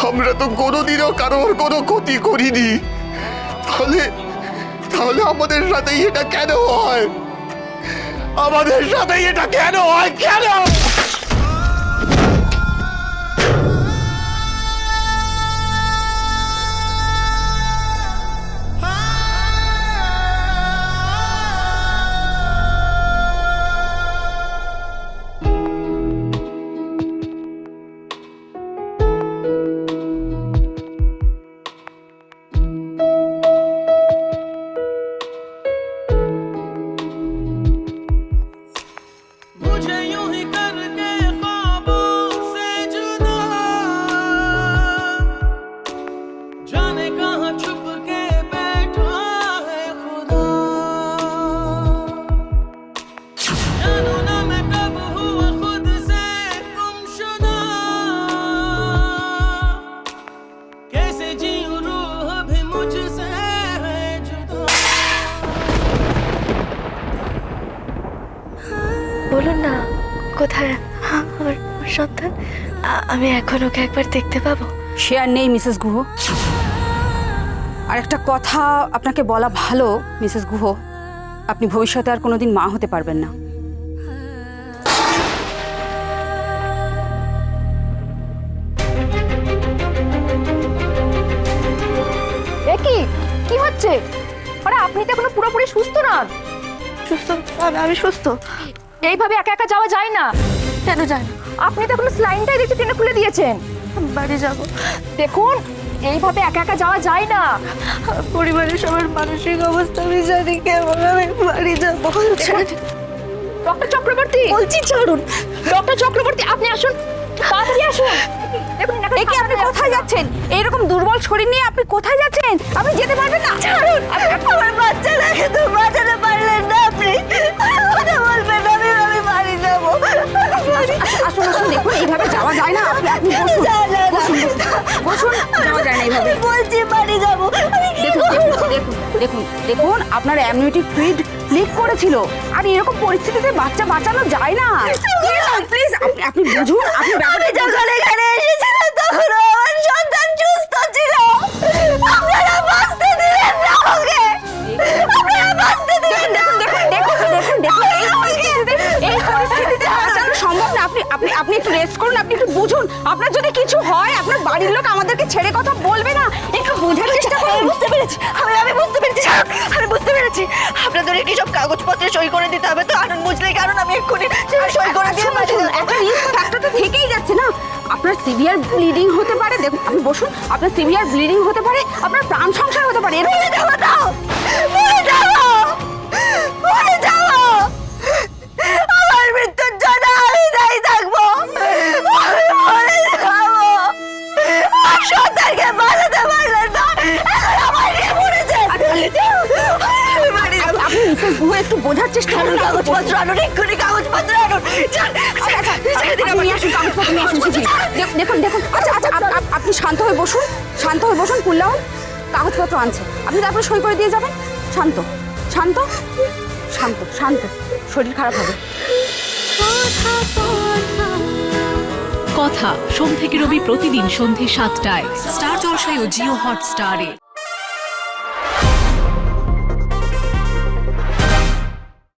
আমরা তো কোনোদিনও কারোর কোনো ক্ষতি করিনি, তাহলে তাহলে আমাদের সাথেই এটা কেন হয়? আমাদের সাথেই এটা কেন হয়? কেন? বলুন না, কোথায় আমার সন্তান? আমি এখন ওকে একবার দেখতে পাবো? সে আর নেই মিসেস গুহ। আর একটা কথা আপনাকে বলা ভালো মিসেস গুহ, আপনি ভবিষ্যতে আর কোনোদিন মা হতে পারবেন না। কি হচ্ছে? আরে আপনি তো এখনো পুরোপুরি সুস্থ না। সুস্থ? আমি সুস্থ। এইভাবে একা একা যাওয়া যায় না। কেন যায়? আপনি তো এখনো স্লাইনটাই দেখছি টেনে খুলে দিয়েছেন। বাড়ি যাব। দেখুন, এইভাবে একা একা যাওয়া যায় না। পরিবারের সবার মানসিক অবস্থা আমি জানি, কেমন আমি বাড়ি যাবো। ডক্টর চক্রবর্তী, বলছি ছাড়ুন। ডক্টর চক্রবর্তী, আপনি আসুন, তাড়াতাড়ি আসুন। দেখুন একে আপনি কোথায় যাচ্ছেন? এইরকম দুর্বল শরীর নিয়ে আপনি কোথায় যাচ্ছেন? আপনি যেতে পারবেন না। ছাড়ুন, আমার বাচ্চাটাকে তো বাঁচাতে পারলেন না আপনি। কথা বলবেন না, আমি বাড়ি যাবো। আসুন আসুন, দেখুন এইভাবে যাওয়া যায় না। আপনি বসুন বসুন বসুন, যাওয়া যায় না এইভাবে। বলছি বাড়ি যাবো। দেখুন দেখুন দেখুন দেখুন দেখুন, আপনার অ্যামনিওটিক ফ্লুইড লিক করেছিল, আর এরকম পরিস্থিতিতে বাচ্চা বাঁচানো যায় না। প্লিজ আপনি বুঝুন, আপনি ব্যাপারটা যখন এখানে এসেছিলেন তখন আমার সন্তান সুস্থ ছিল। আপনারা বাঁচতে দিলেন না ওকে। আপনারা বাঁচতে দিলেন না। দেখুন এই পরিস্থিতিতে বাঁচানো সম্ভব না। আপনি একটু রেস্ট করুন, আপনি একটু বুঝুন। আপনার যদি কিছু হয়, আপনার বাড়ির লোক আমাদেরকে ছেড়ে কথা বলবে না। একটু বোঝার চেষ্টা করুন। বুঝতে পেরেছি, আমি বুঝতে পেরেছি, আমি বুঝতে পেরেছি। আপনাদের কি সব কাগজপত্রে সই করে দিতে হবে তো? আনন্দ বুঝলেই কারণ আমি এক্ষুনি সই করে দিয়ে একটা রিস্ক ফ্যাক্টর তো থেকেই যাচ্ছে না। আপনার সিভিয়ার ব্লিডিং হতে পারে। দেখুন, আপনি বসুন। আপনার সিভিয়ার ব্লিডিং হতে পারে, আপনার প্রাণ সংশয় হতে পারে। মরে যাবো দাও, মরে যাবো, মরে যাবো। আমার মৃত্যুর জন্য আমি দায়ী থাকবো। আমি মরে যাবো। আমার সন্তানকে বাঁচাতে পারলেন না, এখন আমার নিয়ে মরেছে। আমি বাড়ি যাবো। আপনি মিসেস গুহ একটু বোঝার চেষ্টা করুন। কাগজপত্র আনুন, এক্ষুনি কাগজপত্র আনুন। আপনি আসুন, কাগজপত্র নিয়ে আসুন। দেখুন দেখুন, আচ্ছা আপনি শান্ত হয়ে বসুন, শান্ত হয়ে বসুন। কুল্লাও কাগজপত্র আনছে, আপনি তারপরে সই করে দিয়ে যাবেন। শান্ত শান্ত শান্ত শান্ত, শরীর খারাপ হবে। কথা সোম থেকে রবি প্রতিদিন সন্ধ্যে ৭টায় স্টার জলসায় ও জিও হটস্টারে।